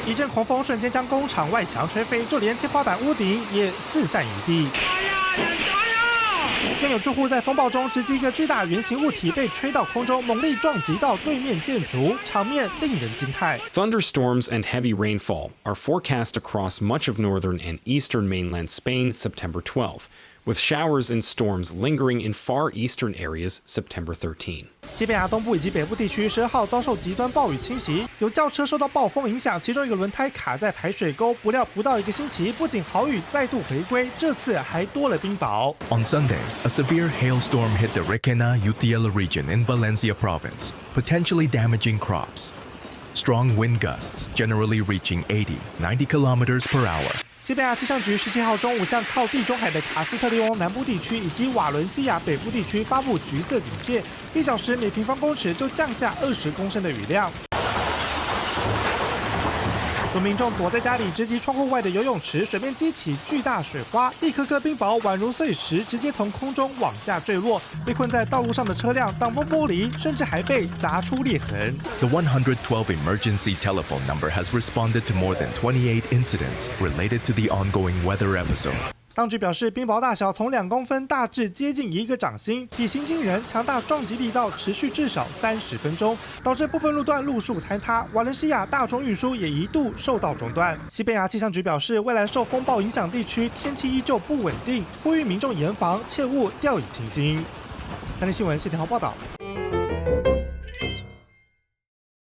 一阵狂风瞬间将工厂外墙吹飞，就连天花板、屋顶也四散一地。更有住户在风暴中直击一个巨大圆形物体被吹到空中，猛力撞击到对面建筑，场面令人惊骇。Thunderstorms and heavy rainfall are forecast across much of northern and eastern mainland Spain September 12, with showers and storms lingering in far eastern areas September 13. 西班牙东部以及北部地区12号遭受极端暴雨侵袭，有轿车受到暴风影响，其中一个轮胎卡在排水沟，不料不到1个星期，不仅豪雨再度回归，这次还多了冰雹。On Sunday, a severe hailstorm hit the Requena-Utiel region in Valencia province, potentially damaging crops. Strong wind gusts, generally reaching 80-90 kilometers per hour. 西班牙气象局17号中午向靠地中海的卡斯特利翁南部地区以及瓦伦西亚北部地区发布橘色警戒，1小时每平方公尺就降下20公升的雨量。有民众躲在家里直击窗户外的游泳池，水面激起巨大水花，一颗颗冰雹宛如碎石，直接从空中往下坠落。被困在道路上的车辆、挡风玻璃，甚至还被砸出裂痕。The 112 emergency telephone number has responded to more than 28 incidents related to the ongoing weather episode. 当局表示，冰雹大小从2公分大致接近1个掌心，体型惊人，强大撞击力道持续至少30分钟，导致部分路段路树坍塌。瓦伦西亚大众运输也一度受到中断。西班牙气象局表示，未来受风暴影响地区天气依旧不稳定，呼吁民众严防，切勿掉以轻心。三立新闻谢天豪报道。